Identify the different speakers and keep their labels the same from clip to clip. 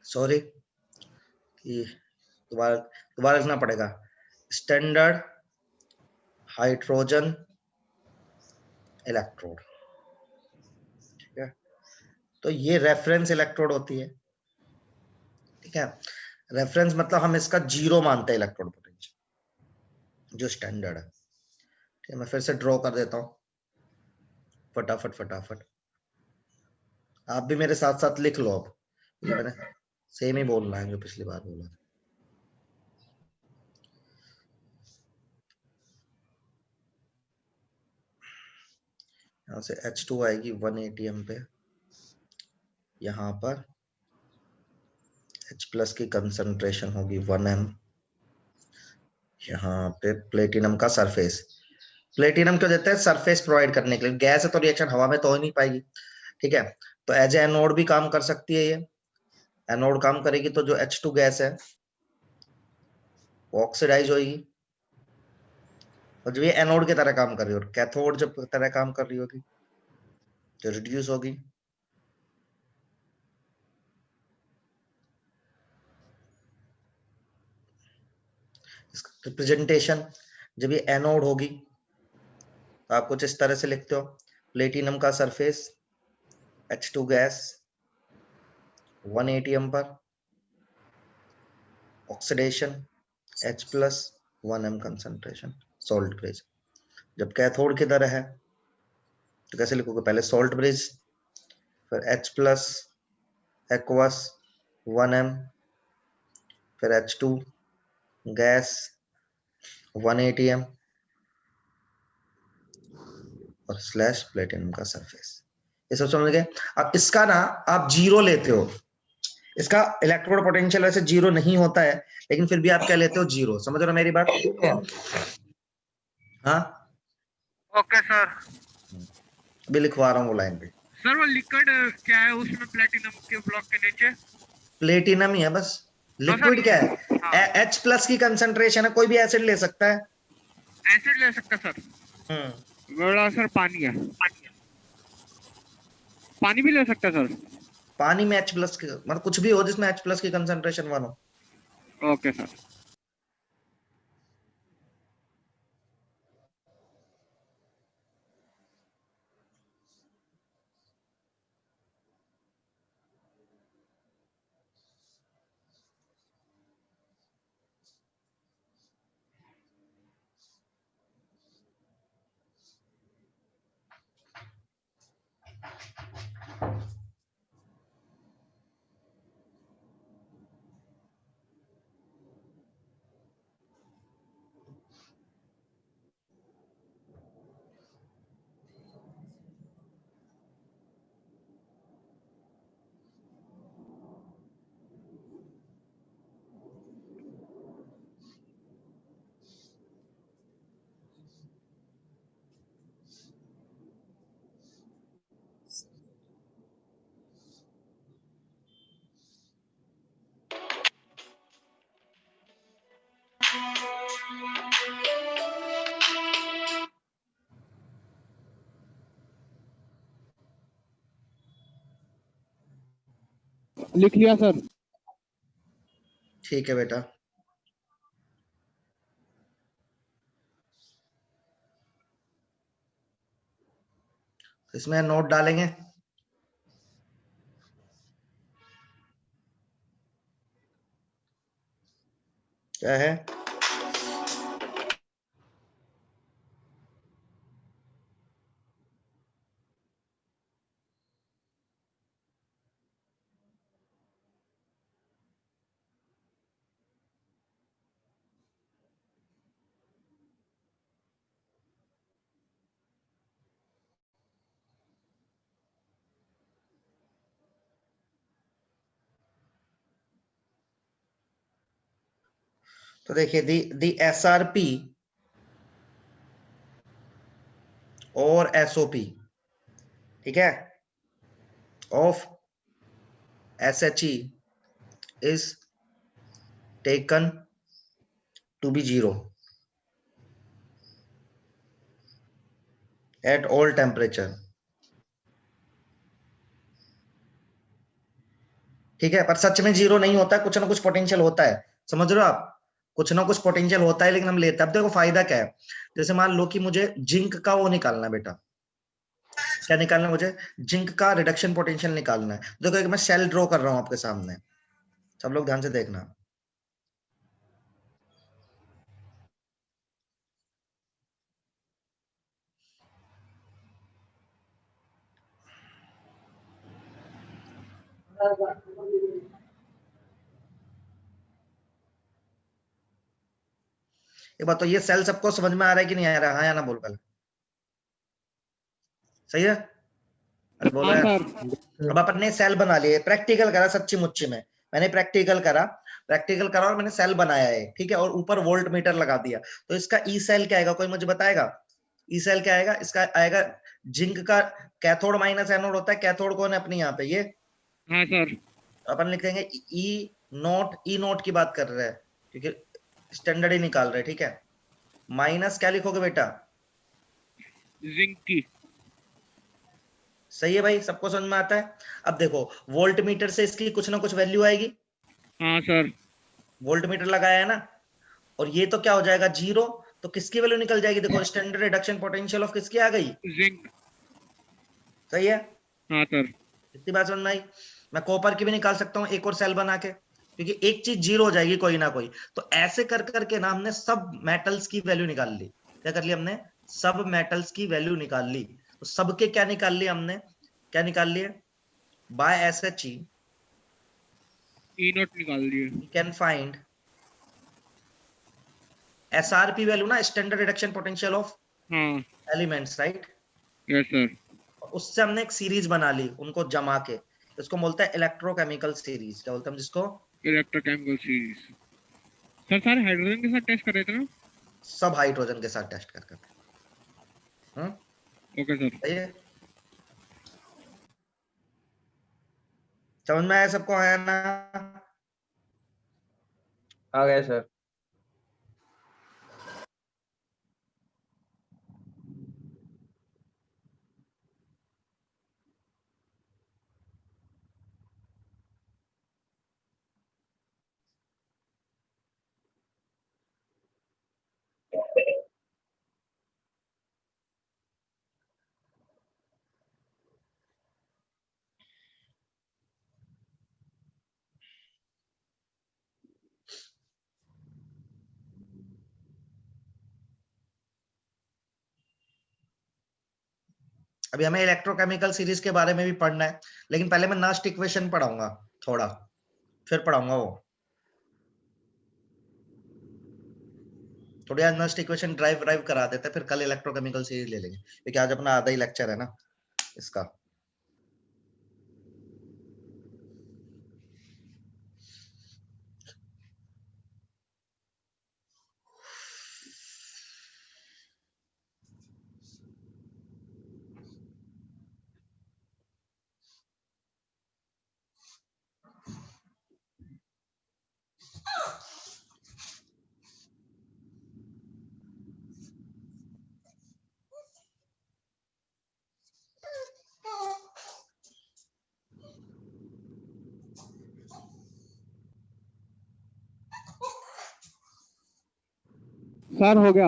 Speaker 1: Sorry कि दोबारा दोबारा लिखना पड़ेगा, स्टैंडर्ड हाइड्रोजन इलेक्ट्रोड। ठीक है, तो ये रेफरेंस इलेक्ट्रोड होती है। ठीक है, रेफरेंस मतलब हम इसका जीरो मानते हैं इलेक्ट्रोड पोटेंशियल, जो स्टैंडर्ड है। ठीक है, मैं फिर से ड्रॉ कर देता हूं फटाफट फटाफट, आप भी मेरे साथ साथ लिख लो। अब ये मैंने सेम ही बोलना है जो पिछली बार बोला था। यहाँ से H2 आएगी 180 एम पे, यहाँ पर H प्लस की कंसंट्रेशन होगी 1m। यहाँ पे प्लेटिनम का सरफेस, प्लेटिनम क्यों देते हैं? सरफेस प्रोवाइड करने के लिए, गैस है तो रिएक्शन हवा में तो हो नहीं पाएगी। ठीक है, तो एज एनोड भी काम कर सकती है। ये एनोड काम करेगी तो जो H2 गैस है वो ऑक्सीडाइज होगी, और जब ये एनोड की तरह काम कर रही होगी, कैथोड जब तरह काम कर रही होगी तो रिड्यूस होगी। इसका रिप्रेजेंटेशन, जब ये एनोड होगी तो आप कुछ इस तरह से लिखते हो, प्लेटिनम का सरफेस, H2 गैस 180 एम पर, oxidation H plus 1m concentration, salt bridge. जब कैथोड की तरह है तो कैसे लिखोगे? पहले सॉल्ट ब्रिज, फिर H प्लस एक्वस 1m, फिर H2 गैस 180 एम और स्लैश प्लेटिनम का सरफेस। ये सब समझ गए? अब इसका ना आप जीरो लेते हो, इसका इलेक्ट्रोड पोटेंशियल वैसे जीरो नहीं होता है, लेकिन फिर भी आप क्या लेते हो? जीरो। समझ रहे हो मेरी बात? हाँ,
Speaker 2: ओके सर।
Speaker 1: अभी लिखवा रहा हूँ वो लाइन पे।
Speaker 2: सर वो लिक्विड क्या है उसमें प्लेटिनम के ब्लॉक के नीचे?
Speaker 1: प्लेटिनम ही है बस।
Speaker 2: तो सर
Speaker 1: लिक्विड क्या है?
Speaker 2: हाँ,
Speaker 1: H प्लस की कंसंट्रेशन है, कोई भी एसिड ले सकता है।
Speaker 2: एसिड ले सकता सर? बड़ा सर पानी है, पानी भी ले सकता सर?
Speaker 1: पानी में H प्लस मतलब कुछ भी हो जिसमें H प्लस की कंसंट्रेशन 1 हो।
Speaker 2: Okay sir. लिख लिया सर।
Speaker 1: ठीक है बेटा, इसमें नोट डालेंगे। क्या है? तो देखिए, दी SRP और SOP, ठीक है, of SHE is taken to be zero at all temperature। ठीक है, पर सच में जीरो नहीं होता है, कुछ ना कुछ पोटेंशियल होता है, समझ रहे हो आप, कुछ ना कुछ पोटेंशियल होता है, लेकिन हम लेते हैं। अब देखो फायदा क्या है, जैसे मान लो कि मुझे जिंक का वो निकालना है बेटा, क्या निकालना है मुझे, जिंक का रिडक्शन पोटेंशियल निकालना है। देखो एक मैं सेल ड्रॉ कर रहा हूं आपके सामने, सब लोग ध्यान से देखना। एक बात तो, ये सेल सबको समझ में आ रहा है कि नहीं आ रहा है, हाँ या ना बोल पहले, सही है, अरे बोलो
Speaker 2: हाँ
Speaker 1: यार।
Speaker 2: सर।
Speaker 1: अब अपन ने सेल बना लिए, प्रैक्टिकल करा सच्ची मुच्ची में, मैंने प्रैक्टिकल करा, प्रैक्टिकल करा और मैंने सेल बनाया है, ठीक है, और ऊपर वोल्ट मीटर लगा दिया। तो इसका ई सेल क्या आएगा, कोई मुझे बताएगा? ई सेल क्या आएगा इसका? आएगा जिंक का कैथोड माइनस एनोड होता है, कैथोड कौन है अपनी यहाँ पे, ये
Speaker 2: हाँ सर।
Speaker 1: अपन लिख देंगे ई नोट, ई नोट की बात कर रहे हैं क्योंकि स्टैंडर्ड ही निकाल रहे हैं, ठीक है। माइनस क्या लिखोगे बेटा?
Speaker 2: जिंक की।
Speaker 1: सही है भाई, सबको समझ में आता है। अब देखो वोल्ट मीटर से इसकी कुछ ना कुछ वैल्यू आएगी,
Speaker 2: हाँ सर।
Speaker 1: वोल्ट मीटर लगाया है ना, और ये तो क्या हो जाएगा जीरो, तो किसकी वैल्यू निकल जाएगी, देखो स्टैंडर्ड रिडक्शन पोटेंशियल ऑफ किसकी आ गई,
Speaker 2: जिंक।
Speaker 1: सही है,
Speaker 2: हाँ सर।
Speaker 1: इतनी बात समझ में आई। मैं कॉपर की भी निकाल सकता हूँ एक और सेल बना के, क्योंकि एक चीज जीरो हो जाएगी कोई ना कोई। तो ऐसे कर करके ना हमने सब मेटल्स की वैल्यू निकाल ली। क्या कर लिया हमने? सब मेटल्स की वैल्यू निकाल ली। तो सबके क्या निकाल लिया हमने, क्या निकाल लिए, by S H
Speaker 2: E note निकाल दिए।
Speaker 1: कैन फाइंड एसआरपी वैल्यू ना, स्टैंडर्ड रिडक्शन पोटेंशियल ऑफ
Speaker 2: हाँ।
Speaker 1: Elements, right.
Speaker 2: Yes sir.
Speaker 1: उससे हमने एक सीरीज बना ली उनको जमा के, इसको बोलते हैं इलेक्ट्रोकेमिकल सीरीज। क्या बोलते हैं हम जिसको?
Speaker 2: Electrochemical series. सर सारे हाइड्रोजन के साथ टेस्ट कर रहे थे ना?
Speaker 1: सब हाइड्रोजन के साथ टेस्ट कर करके।
Speaker 2: Okay sir.
Speaker 1: सही है, समझ में आया सबको, आया ना?
Speaker 3: आ गए सर।
Speaker 1: अभी हमें इलेक्ट्रोकेमिकल सीरीज के बारे में भी पढ़ना है, लेकिन पहले मैं नस्ट इक्वेशन पढ़ाऊंगा थोड़ा, फिर पढ़ाऊंगा वो। थोड़ी आज नस्ट इक्वेशन ड्राइव ड्राइव करा देते हैं, फिर कल इलेक्ट्रोकेमिकल सीरीज ले लेंगे, क्योंकि आज अपना आधा ही लेक्चर है ना इसका।
Speaker 2: सर हो गया।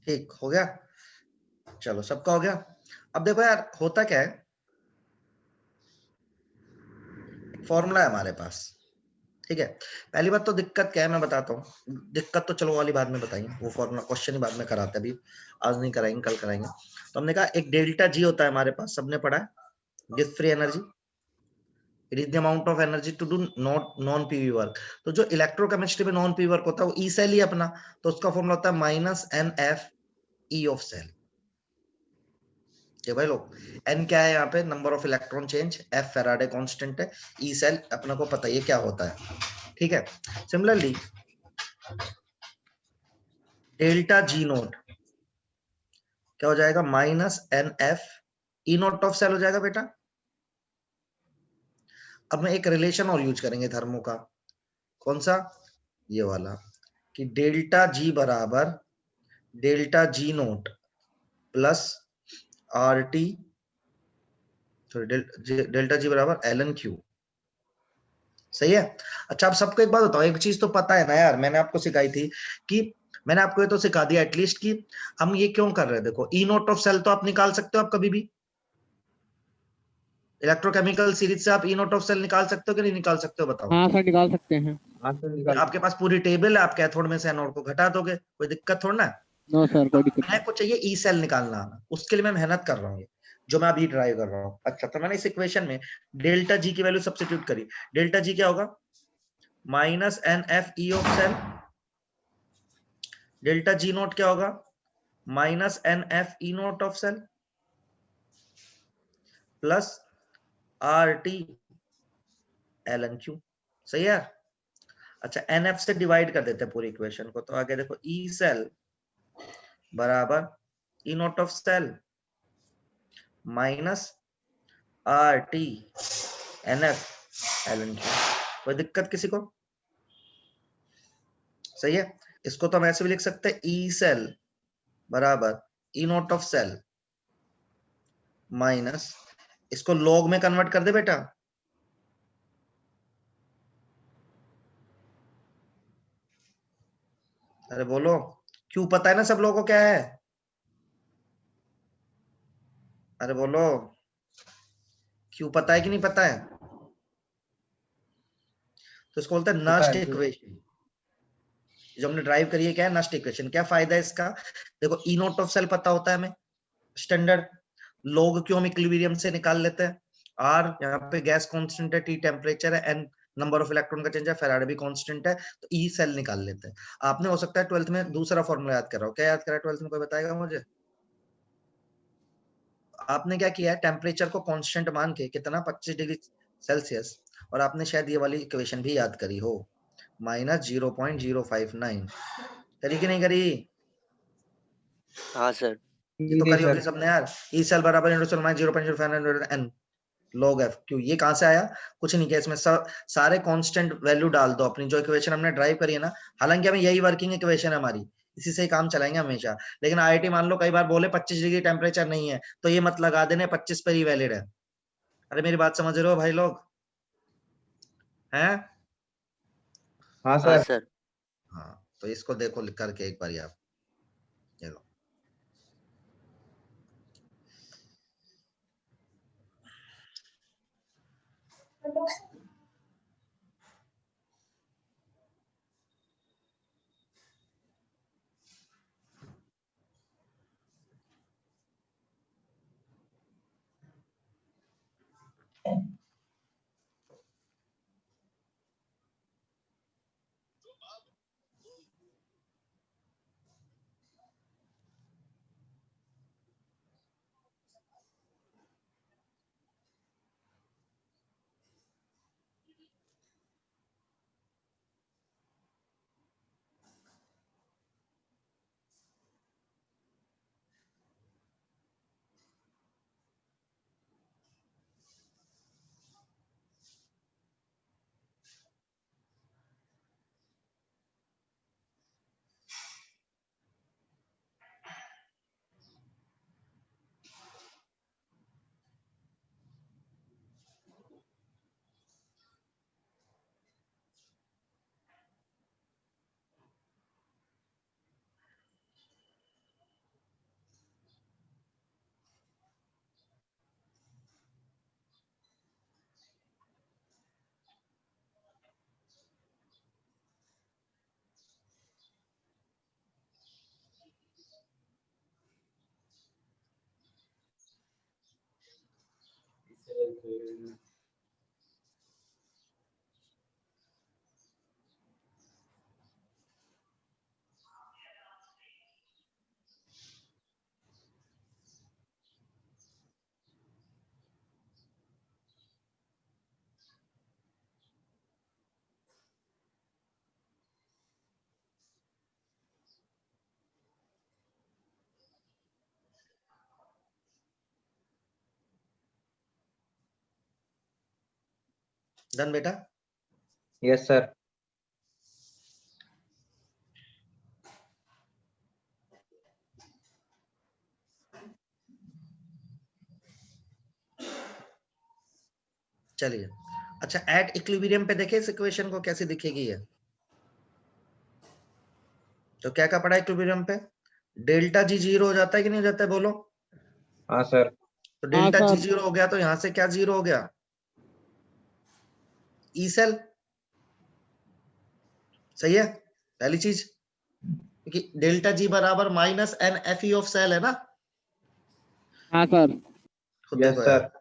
Speaker 1: ठीक हो गया, चलो सबका हो गया। अब देखो यार होता क्या है, फॉर्मूला है हमारे पास, ठीक है। पहली बात तो दिक्कत क्या है मैं बताता हूँ, दिक्कत तो चलो वाली बाद में बताएंगे, वो फॉर्मूला क्वेश्चन ही बाद में कराते हैं, अभी आज नहीं कराएंगे, कल कराएंगे। तो हमने कहा एक डेल्टा जी होता है हमारे पास, सबने पढ़ा है, give free energy, it is the amount of energy to do non PV work. तो जो इलेक्ट्रोकेमिस्ट्री में नॉन पीवी वर्क होता है वो ई सेल ही अपना, तो उसका फॉर्मूला होता है minus n F E of cell. भाई लोग, एन क्या है यहाँ पे, number of electron change, F Faraday constant है, ई सेल अपने को पता है क्या होता है, ठीक है। सिमिलरली डेल्टा जी नोट क्या हो जाएगा, minus n F E naught of cell हो जाएगा बेटा। अब मैं एक रिलेशन और यूज करेंगे थर्मो का, कौन सा, ये वाला, कि डेल्टा जी बराबर delta G note plus R T, sorry delta G बराबर एल एन क्यू। सही है। अच्छा, आप सबको एक बात बताओ, एक चीज तो पता है ना यार, मैंने आपको सिखाई थी कि मैंने आपको ये तो सिखा दिया एटलीस्ट कि हम ये क्यों कर रहे हैं। देखो, ई नोट ऑफ सेल तो आप निकाल सकते हो आप कभी भी, इलेक्ट्रोकेमिकल सीरीज से आप ई नोट ऑफ सेल निकाल सकते हो कि नहीं निकाल सकते हो, बताओ।
Speaker 2: हाँ सर निकाल सकते हैं।
Speaker 3: हाँ सर निकाल।
Speaker 1: आपके पास पूरी टेबल है, आप कैथोड में से एनोड को घटा दोगे, कोई दिक्कत थोड़ा ना है।
Speaker 2: नो सर कोई दिक्कत
Speaker 1: मैं
Speaker 2: नहीं।
Speaker 1: को चाहिए ई सेल निकालना आना, उसके लिए मैं मेहनत कर रहा हूँ, ये जो मैं अभी ड्राइव कर रहा हूँ। अच्छा, तो मैंने इस इक्वेशन में डेल्टा जी की वैल्यू सब्स्टिट्यूट करी। डेल्टा जी क्या होगा, minus n F E of cell. Delta G naught क्या होगा, minus n F E naught of cell plus R T L N Q. सही है। अच्छा, एन एफ से डिवाइड कर देते हैं पूरी इक्वेशन को, तो आगे देखो ई सेल बराबर E naught of cell minus R T N F L N Q. कोई दिक्कत किसी को? सही है। इसको तो हम ऐसे भी लिख सकते हैं, ई सेल बराबर E naught of cell minus, इसको लॉग में कन्वर्ट कर दे बेटा। अरे बोलो, क्यों? पता है ना सब लोगों को क्या है? अरे बोलो, क्यों पता है कि नहीं पता है? तो इसको बोलते हैं
Speaker 3: पता
Speaker 1: नस्ट
Speaker 3: है सर।
Speaker 1: इक्वेशन। जो हमने ड्राइव करी है क्या है, नस्ट इक्वेशन। क्या फायदा है इसका? देखो, ई नोट ऑफ सेल पता होता है हमें स्टैंडर्ड, लोग क्यों हम इक्विलिब्रियम से निकाल लेते हैं। आर यहाँ पे गैस कांस्टेंट है, टी टेम्परेचर है, एन नंबर ऑफ इलेक्ट्रॉन का चेंज है, फेराडे भी कांस्टेंट है, तो ई सेल निकाल लेते हैं। आपने हो सकता है 12th में दूसरा फॉर्मूला याद कर रहा हो। क्या याद करा 12th में, कोई बताएगा मुझे? आपने क्या किया है, टेम्परेचर को कांस्टेंट मान के, कितना, 25 डिग्री सेल्सियस, और आपने शायद ये वाली इक्वेशन भी याद करी हो, माइनस 0.059। करी कि नहीं करी?
Speaker 4: हाँ सर।
Speaker 1: ये तो
Speaker 3: नहीं
Speaker 1: करी होगी
Speaker 3: सर।
Speaker 1: सबने यार। ई सेल बराबर induction minus 0.05 n log F Q. ये कहां से आया? कुछ नहीं किया, इसमें सारे कांस्टेंट वैल्यू डाल दो अपनी, जो इक्वेशन हमने ड्राइव करी है ना। हालांकि हमें यही वर्किंग इक्वेशन है हमारी, इसी से ही काम चलाएंगे हमेशा। लेकिन आईआईटी मान लो कई बार बोले 25 डिग्री टेम्परेचर नहीं है, तो ये मत लगा देने 25 पर ही वैलिड है। अरे मेरी बात समझ रहे हो भाई लोग? हैं?
Speaker 3: हाँ
Speaker 4: हाँ
Speaker 3: सर।
Speaker 4: सर।
Speaker 1: हाँ, तो इसको देखो लिख करके एक बार आप, ये लो। डन बेटा?
Speaker 3: Yes sir.
Speaker 1: चलिए, अच्छा, एट इक्विलिब्रियम पे देखे इस इक्वेशन को कैसे दिखेगी ये? तो क्या क्या पड़ा इक्विलिब्रियम पे? डेल्टा जी जीरो हो जाता है कि नहीं हो जाता है, बोलो?
Speaker 3: हाँ सर।
Speaker 1: तो डेल्टा जी
Speaker 2: सर।
Speaker 1: जीरो हो गया तो यहां से क्या जीरो हो गया? E cell. सही है, पहली चीज, क्योंकि डेल्टा जी बराबर minus n F E of cell है ना।
Speaker 2: हाँ सर।
Speaker 1: खुद
Speaker 3: यस
Speaker 1: देखो
Speaker 3: सर।
Speaker 1: यार,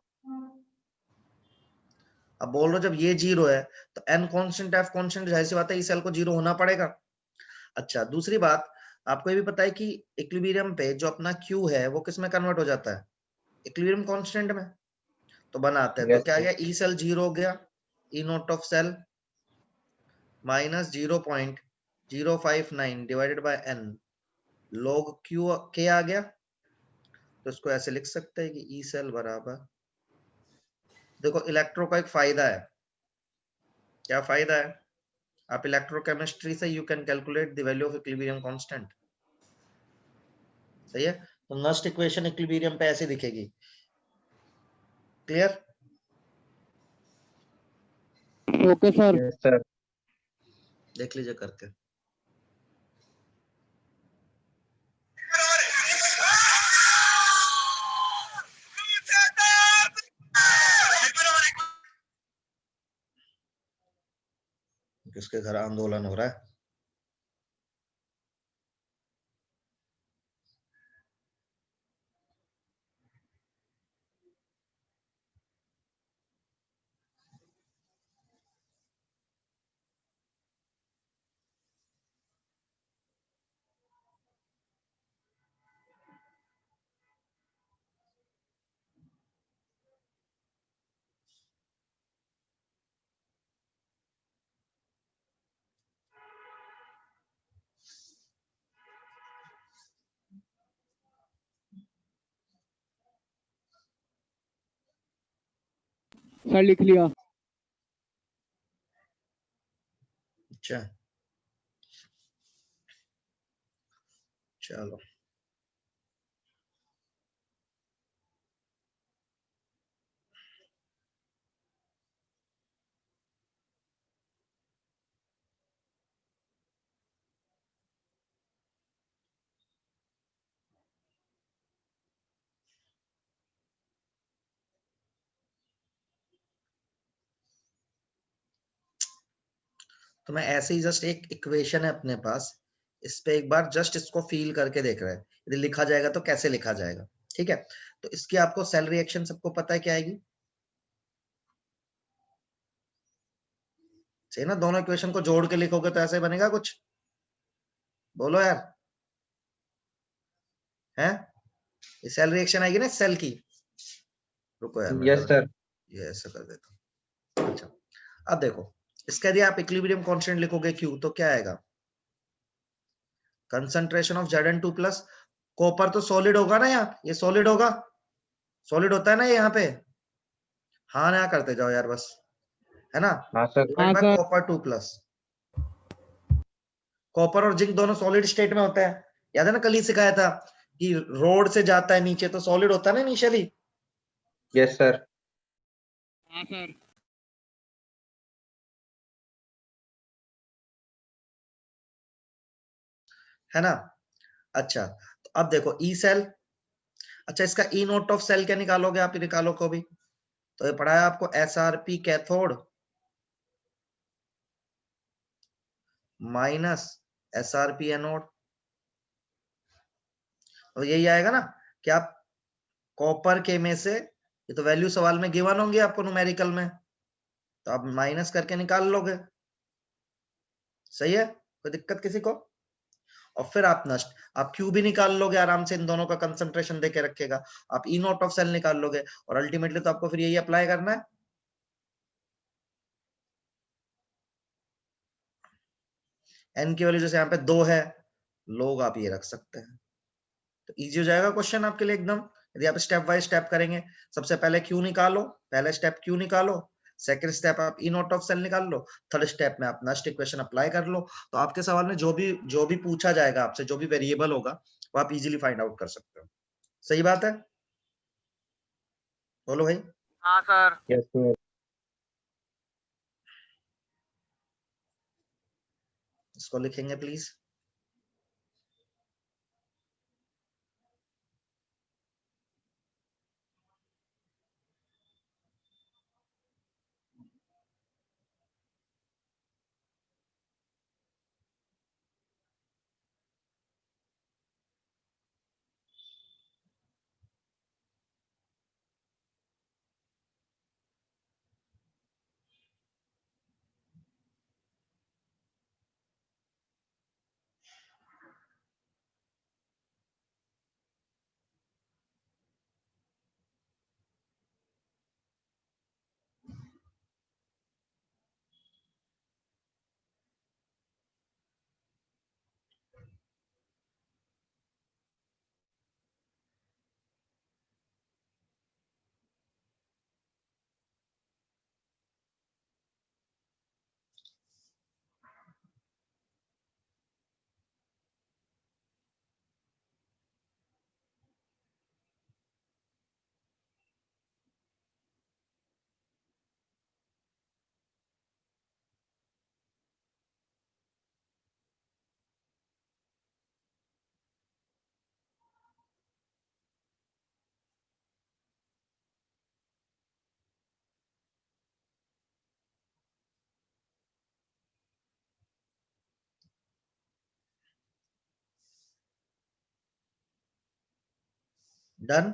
Speaker 1: अब बोल रहे हो जब ये जीरो है तो एन कांस्टेंट एफ कांस्टेंट, जाहिर सी बात है ई सेल को जीरो होना पड़ेगा। अच्छा, दूसरी बात, आपको ये भी पता है कि इक्विलिब्रियम पे जो अपना क्यू है वो किस में कन्वर्ट हो जाता है? इक्विलिब्रियम कांस्टेंट में। तो बनाते हैं, तो
Speaker 3: यस
Speaker 1: क्या
Speaker 3: सर।
Speaker 1: गया? ई सेल जीरो हो गया, E naught of cell minus 0.059 divided by N log Q के आ गया। तो इसको ऐसे लिख सकते हैं कि ई सेल बराबर, देखो इलेक्ट्रो का एक फायदा है। क्या फायदा है? आप इलेक्ट्रोकेमिस्ट्री से you can calculate the value of equilibrium constant. सही है, तो नस्ट इक्वेशन इक्विलिब्रियम पे ऐसे दिखेगी। Clear?
Speaker 2: Okay sir.
Speaker 3: Yes sir.
Speaker 1: देख लीजिए करके। किसके घर आंदोलन हो रहा है?
Speaker 2: सर लिख लिया।
Speaker 1: अच्छा, चलो। तो मैं ऐसे ही जस्ट एक इक्वेशन है अपने पास, इस पे एक बार जस्ट इसको फील करके देख रहे हैं, यदि लिखा जाएगा तो कैसे लिखा जाएगा। ठीक है, तो इसकी आपको सेल रिएक्शन सबको पता है क्या आएगी? सही ना, दोनों इक्वेशन को जोड़ के लिखोगे तो ऐसे बनेगा कुछ, बोलो यार, है? ये सेल रिएक्शन आएगी ना सेल की। रुको यार, मैं
Speaker 3: यस
Speaker 1: जरा
Speaker 3: सर।
Speaker 1: ये ऐसे कर देता हूँ। अच्छा, अब देखो, इसका यदि आप इक्विलिब्रियम कांस्टेंट लिखोगे क्यू, तो क्या आएगा? Concentration of Zn2 plus, copper तो सॉलिड होगा ना, यहाँ ये सॉलिड होगा, सॉलिड होता है ना ये यहाँ पे। हाँ ना करते जाओ यार बस, है ना?
Speaker 3: हाँ सर।
Speaker 2: हाँ
Speaker 1: divide by
Speaker 2: sir.
Speaker 1: Copper 2 plus. Copper और जिंक दोनों सॉलिड स्टेट में होते हैं, याद है ना, कल ही सिखाया था कि रोड से जाता है नीचे तो सॉलिड होता है ना इनिशियली।
Speaker 3: Yes sir.
Speaker 2: हाँ सर।
Speaker 1: है ना? अच्छा, तो अब देखो ई सेल। अच्छा, इसका ई नोट ऑफ सेल क्या निकालोगे आप? ये निकालो को भी, तो ये पढ़ा है आपको, SRP cathode minus SRP anode. तो यही आएगा ना कि आप कॉपर के में से, ये तो वैल्यू सवाल में गिवन होंगे आपको न्यूमेरिकल में, तो आप माइनस करके निकाल लोगे। सही है, कोई दिक्कत किसी को? और फिर आप नष्ट, आप क्यू भी निकाल लोगे आराम से, इन दोनों का कंसंट्रेशन देके रखेगा। आप ई नोट ऑफ सेल निकाल लोगे, और अल्टीमेटली तो आपको फिर यही अप्लाई करना है। एन की वैल्यू जैसे यहाँ पे 2 है, लोग आप ये रख सकते हैं, तो इजी हो जाएगा क्वेश्चन आपके लिए एकदम। यदि आप स्टेप बाय स्टेप करेंगे, सबसे पहले क्यू निकालो, पहले स्टेप क्यू निकालो, सेकंड स्टेप आप ई नोट ऑफ सेल निकाल लो, थर्ड स्टेप में आप नस्ट इक्वेशन अप्लाई कर लो। तो आपके सवाल में जो भी पूछा जाएगा आपसे, जो भी वेरिएबल होगा, वो आप इजीली फाइंड आउट कर सकते हो। सही बात है, बोलो भाई।
Speaker 2: हाँ सर।
Speaker 3: Yes sir.
Speaker 1: इसको लिखेंगे प्लीज। डन।